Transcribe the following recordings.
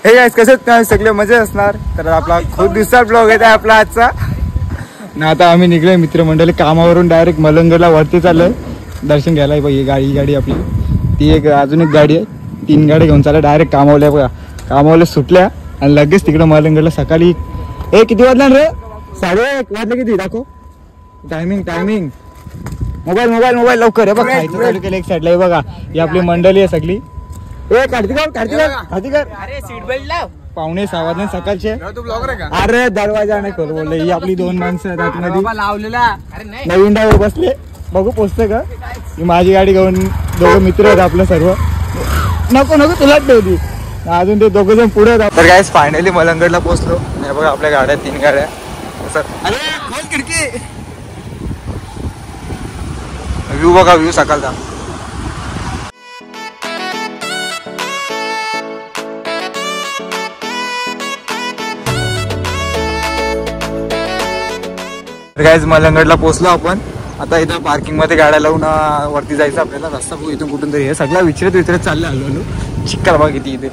Hey guys कसे सगळे मजे असणार. तर आपला खूप दिवसात ब्लॉग येत आहे आपला आजचा. ना आता आम्ही निघलोय मित्रमंडळी कामावरून डायरेक्ट मलंगडला वरती चाललोय दर्शन घ्यायला. ही गाडी आपली ती एक अजून एक गाडी आहे. 3 गाडी घेऊन चालल्या डायरेक्ट कामावल्या बघा. कामावल्या सुटल्या आणि लगेच तिकडे मलंगडला सकाळी किती वाजला रे 1:30 वाजले किती दाखव टायमिंग. मोबाईल लवकर आहे बघा. चालू केलं एक साईडला बघा. ही आपली मंडळी आहे सगळी. काढती कर अरे सीट बेल्ट लाव. 5:45 वाजले सकाळचे. अरे दरवाजा नाही खोल बोलले. ही आपली 2 माणसं आहेत आतमध्ये लावलेला नवीन डावर बसले. बघू पोचते का. ही माझी गाडी घेऊन 2 मित्र आहेत आपलं सर्व. नको तुलाच ठेवली अजून ते 2 जण पुढे. तर गाइस फायनली मलंगडला पोहोचलो. नाही बघा आपल्या गाड्या 3 गाड्या. अरे खोल खिडकी. व्ह्यू बघा व्ह्यू सकाळचा. गाइस मलंगडला पोहोचलो आपण. आता इथं पार्किंग मध्ये गाड्या लावून वरती जायचं आपल्याला. रस्ता बघू इथून कुठून तरी. हे सगळं विचारत चाललं हळूहळू. चिक्कल बघा किती इथे.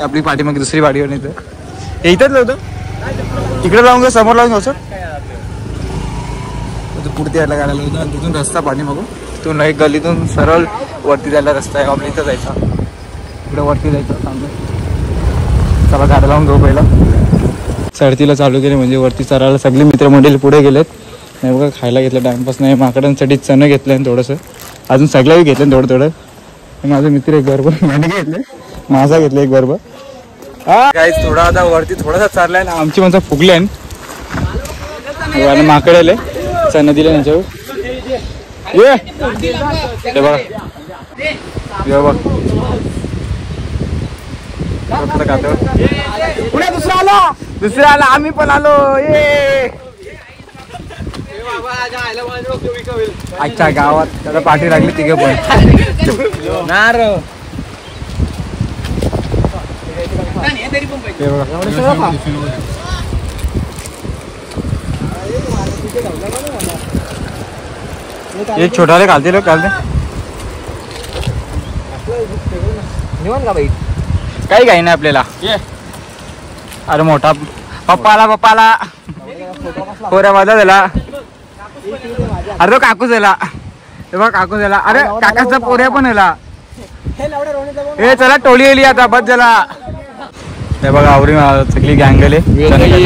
आपली पाठीमागे दुसरी गाडीवर नाही तर हे इथंच लावतं. तिकडे लावून घ्या समोर लावून घ्यायचं. पुढे यायला गाड्या लावतो आणि तिथून रस्ता पाठीमागून तिथून एक गल्लीतून सरळ वरती जायला रस्ता आहे. आपल्या इथं जायचा इकडे वरती जायचं सांगतो. चला गाड्या लावून घेऊ पहिला. चढतीला चालू केले म्हणजे वरती चढायला सगळे मित्रमंडळी पुढे गेलेत. नाही बघा खायला घेतलं टाइमपास नाही. माकडांसाठी चणं घेतलं आणि थोडंसं अजून सगळ्याही घेतलं थोडं. माझा मित्र एक बरोबर मांडे घेतले. माझा घेतलं एक बरोबर. काही थोडा आता वरती थोडासा चाललाय ना. आमची माणसं फुगले आणि माकड आले चणं दिले त्यांच्यावर. ये बघा दुसरा आला आम्ही पण आलो. अच्छा गावात त्याला पाठी लागली तिघे पण. एक छोटाले घालते लोक घालते निवांत का बाई. काही काही नाही आपल्याला. अरे मोठा पप्पाला पोऱ्या वाजा झाला. अरे तो काकूच झाला. हे बघ काकूच झाला. अरे काकाचा पोऱ्या पण झाला. हे चला टोळी येली आता बस झाला. हे बघा आवरी सगळी गँगले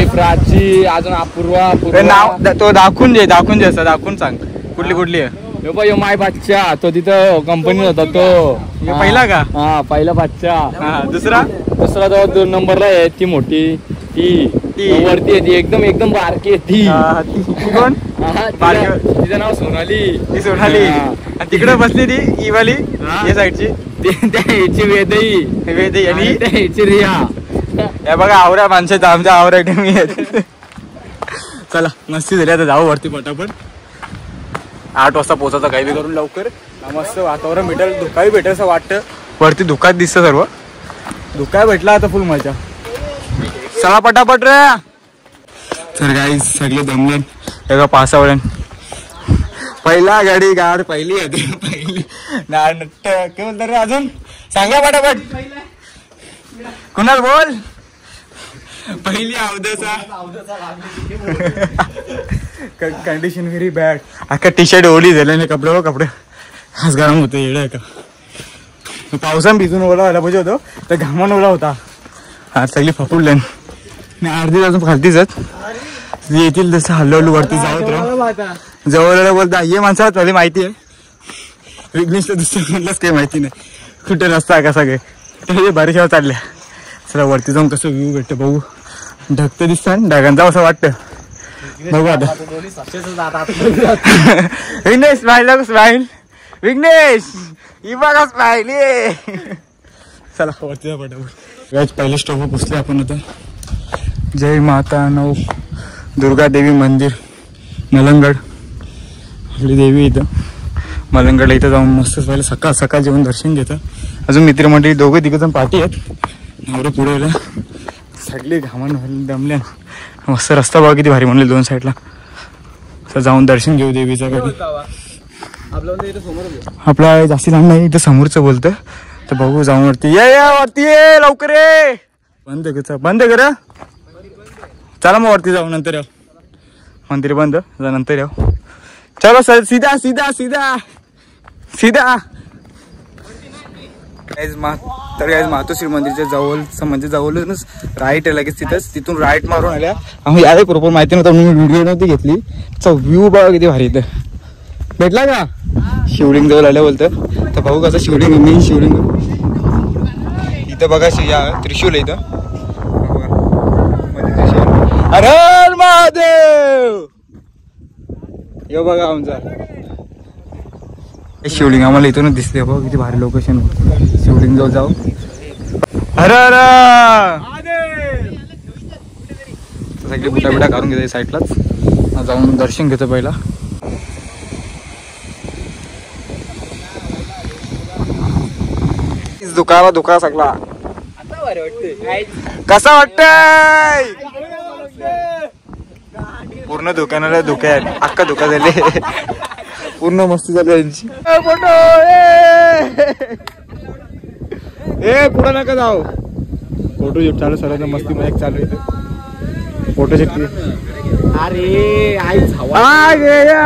प्राची अजून अपूर्वा नाव तो दाखवून असं दाखवून सांग कुठली आहे. माय बादशा तो तिथं कंपनीत होता तो पहिला का. हा पहिला बादशा. दुसरा तो 2 नंबरला आहे ती मोठी ती वरती आहे ती एकदम बारकी आहे ती. कोण तिचं नाव सोनाली. ती सोनाली. तिकडे बसली ती इवाली या साईडची त्याची वेदई आणि त्याची रिया. हे बघा आवऱ्या माणसाचं आमच्या आवऱ्या टीम. चला मस्ती झाली आता जाऊ वरती पटापट. 8 वाजता पोहोचायचं काही बी करून लवकर. मस्त वातावरण भेटेल. धुकाही भेटेल असं वाटतं. वरती धुकाच दिसतं सर्व. धुका भेटला आता फुल मजा. चला पटापट रे. तर गाईस सगळे दमले. एका पासावळे पहिला गाडी गाड पहिली नट्ट काय बोलतो रे अजून सांगा पटापट. कुणाल बोल. पहिली अवधसा कंडिशन व्हेरी बॅड. अख्खा टी शर्ट ओली झाले कपडे आज गरम होते. येडा का पावसानं भिजून ओला व्हायला पाहिजे होतो तर घामान ओला होता. आज सगळी फपुडले. अर्धी अजून खालतीच येतील तसं हल्लू वरती जावत जवळ बोलता. ये माणसाला तुला माहिती आहे. विघ्नेशला दुसऱ्या कोणालाच काही माहिती नाही कुठे रस्ता कसा काय. तर बारीशावर चालल्या. चला वरती जाऊन कसं व्ह्यू भेटतं बघू. ढगतं दिसतं ढगांचा असं वाटतं. बघू आता विघ्नेश स्माईल विघ्नेश ही बघा स्माईल. चला वरती जा पटापट. पहिले स्टॉप पोचले आपण आता. जय माता नऊ दुर्गा देवी मंदिर मलंगड. आपली देवी इथं मलंगडला. इथं जाऊन मस्त पहिले सकाळ जेवण दर्शन घेतं. अजून मित्रमंडळी 2-3 जण पाठी आहेत. नवरं पुढे सगळे घामान दमल्या. मस्त रस्ता बघा किती भारी म्हणले 2 साईडला. तर जाऊन दर्शन घेऊ देवीचा. आपला जास्ती लांब नाही इथं समोरचं बोलतं. तर बघू जाऊन वरती. ये वरती ये लवकर ये. बंद बंद कर चला मग वरती जाऊ नंतर येऊ मंदिर बंद जा नंतर येऊ चलो सर सीधा सीधा सीधा सीधा तर गाईज मातोश्री मंदिरच्या जवळ म्हणजे जवळच राईट आहे लगेच तिथून राईट मारून आल्या आम्ही यायला बरोबर माहिती नव्हतं मी व्हिडिओ नव्हती घेतली त्याचा व्ह्यू बघा किती भारी इथं भेटला का शिवलिंग जवळ आल्या बोलतं तर भाऊ कसं शिवलिंग मेन शिवलिंग इथं बघा त्रिशूल आहे इथं हर हर महादेव यो बघा आमचा शिवलिंग आम्हाला इथूनच दिसले बघ किती भारी लोकेशन शिवलिंग जवळ जाऊ हर हर सगळे बुटा बिटा काढून घेते साईडलाच जाऊन दर्शन घेतो पहिला दुकान सगळा कसा वाटतंय पूर्ण दुकानाला धुके आहेत अख्खा धुका झाले पूर्ण मस्ती झाली यांची फोटो ए पुढे नका जाऊ फोटो शूट चालू सगळ्यांना मस्ती मध्ये चालू आहे फोटो शूट अरे आईच हवा गया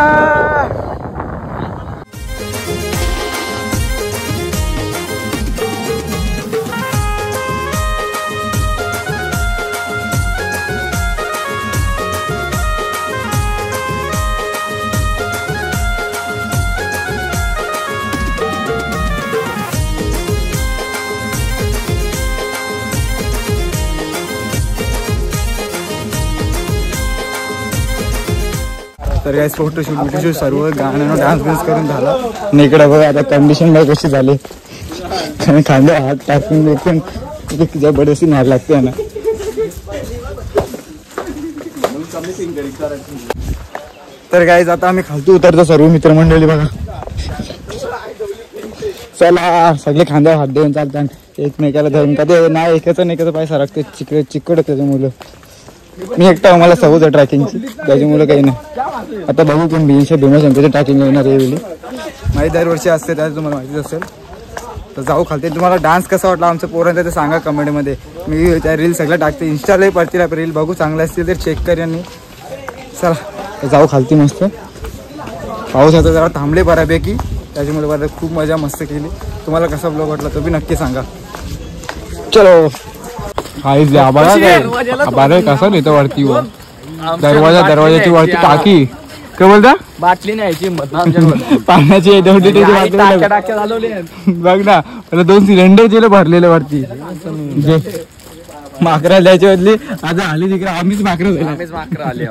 तर काय फोटोशूट सर्व गाण्यानं डान्स करून झाला आणि इकडे बघा आता कंडिशन बघ कशी झाली खांद्या हात टाकून एकदम जबरदस्ती मार लागते ना तर गाईज आता आम्ही खालतो उतरतो सर्व मित्रमंडळी बघा चला सगळे खांद्यावर हात देऊन चालतात एकमेकाला धरून का ते नाही एकाचा पाय सरकते चिकट त्याच्या मुलं मी एकटा मला सवय आहे ट्रॅकिंगची त्याची मुलं काही नाही आता बघू की भीमाशंकरची ट्रॅकिंग येणार यावेळी माहिती दरवर्षी असते त्यात तुम्हाला माहितीच असेल तर जाऊ खालते तुम्हाला डान्स कसा वाटला आमचं पोरांचा ते सांगा कमेंटमध्ये मी त्या रील सगळं टाकते इंस्टालाही पडतील रील बघू चांगले असतील तर चेक कर आणि चला तर जाऊ खालती मस्त पाऊस आता जरा थांबले बऱ्यापैकी त्याच्यामुळे बरं खूप मजा मस्त केली तुम्हाला कसा ब्लॉग वाटला तो बी नक्की सांगा चलो बारा कसा येतो वरती दरवाजाची वरती टाकी काय बोलता बाटली न्यायची पाण्याची बघ ना मला 2 सिलेंडर दिले भरलेले वरती माकरा द्यायची बदली आता आली तिकडे आम्हीच माकरं आले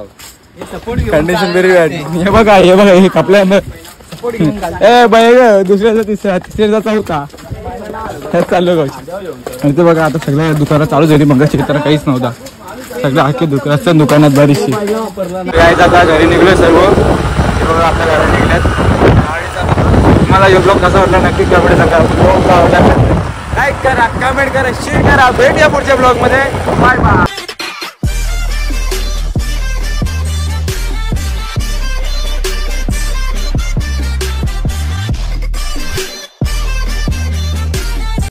कंडिशन व्हेरी बॅड हे बघा हे कपल्या ए बाई दुसऱ्याचा तिसऱ्याचा चौथा हेच चाललो आणि ते बघा आता सगळ्या दुकानात चालू झाली मग क्षेत्र काहीच नव्हता सगळं आखी दुकानात बरीचशी आता घरी निघलोय सर्व बघा आपल्या घरी निघल्यात तुम्हाला यो ब्लॉग कसा वाटला नक्की कमेंट सांगा लाईक करा कमेंट करा शेअर करा भेटूया पुढच्या ब्लॉग मध्ये बाय बाय